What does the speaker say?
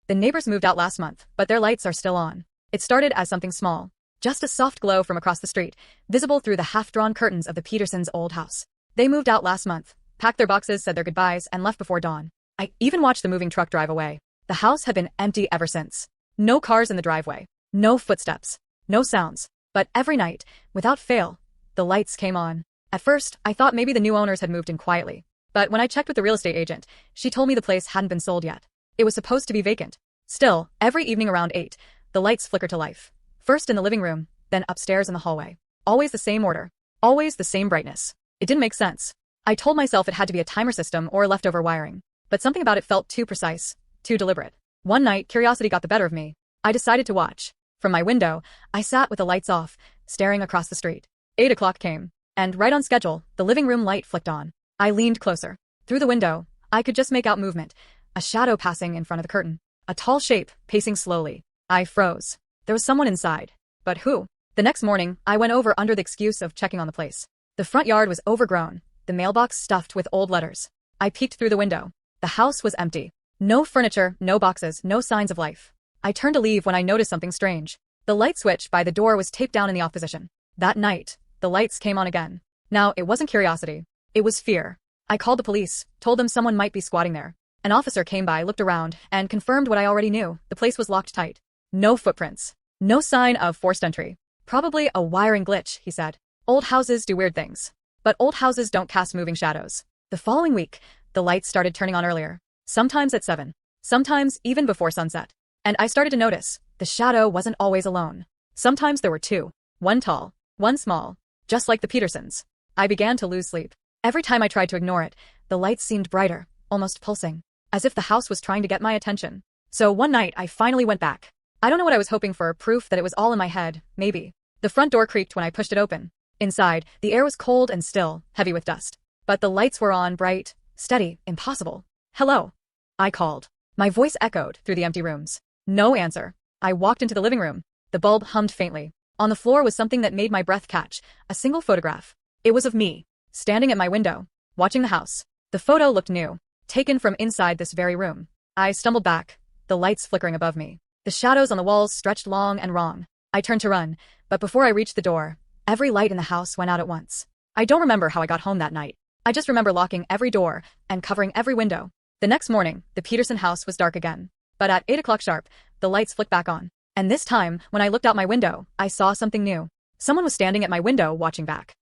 The neighbors moved out last month, but their lights are still on. It started as something small. Just a soft glow from across the street, visible through the half-drawn curtains of the Petersons' old house. They moved out last month, packed their boxes, said their goodbyes, and left before dawn. I even watched the moving truck drive away. The house had been empty ever since. No cars in the driveway. No footsteps. No sounds. But every night, without fail, the lights came on. At first, I thought maybe the new owners had moved in quietly. But when I checked with the real estate agent, she told me the place hadn't been sold yet. It was supposed to be vacant. Still, every evening around 8, the lights flickered to life. First in the living room, then upstairs in the hallway. Always the same order. Always the same brightness. It didn't make sense. I told myself it had to be a timer system or leftover wiring. But something about it felt too precise, too deliberate. One night, curiosity got the better of me. I decided to watch. From my window, I sat with the lights off, staring across the street. 8 o'clock came. And right on schedule, the living room light flicked on. I leaned closer. Through the window, I could just make out movement. A shadow passing in front of the curtain. A tall shape, pacing slowly. I froze. There was someone inside. But who? The next morning, I went over under the excuse of checking on the place. The front yard was overgrown, the mailbox stuffed with old letters. I peeked through the window. The house was empty. No furniture, no boxes, no signs of life. I turned to leave when I noticed something strange. The light switch by the door was taped down in the off position. That night, the lights came on again. Now, it wasn't curiosity. It was fear. I called the police, told them someone might be squatting there. An officer came by, looked around, and confirmed what I already knew. The place was locked tight. No footprints. No sign of forced entry. Probably a wiring glitch, he said. Old houses do weird things. But old houses don't cast moving shadows. The following week, the lights started turning on earlier. Sometimes at 7. Sometimes even before sunset. And I started to notice, the shadow wasn't always alone. Sometimes there were two. One tall, one small. Just like the Petersons. I began to lose sleep. Every time I tried to ignore it, the lights seemed brighter, almost pulsing. As if the house was trying to get my attention. So one night, I finally went back. I don't know what I was hoping for, proof that it was all in my head, maybe. The front door creaked when I pushed it open. Inside, the air was cold and still, heavy with dust. But the lights were on, bright, steady, impossible. Hello? I called. My voice echoed through the empty rooms. No answer. I walked into the living room. The bulb hummed faintly. On the floor was something that made my breath catch. A single photograph. It was of me, standing at my window, watching the house. The photo looked new, taken from inside this very room. I stumbled back, the lights flickering above me. The shadows on the walls stretched long and wrong. I turned to run, but before I reached the door, every light in the house went out at once. I don't remember how I got home that night. I just remember locking every door and covering every window. The next morning, the Peterson house was dark again. But at 8 o'clock sharp, the lights flicked back on. And this time, when I looked out my window, I saw something new. Someone was standing at my window watching back.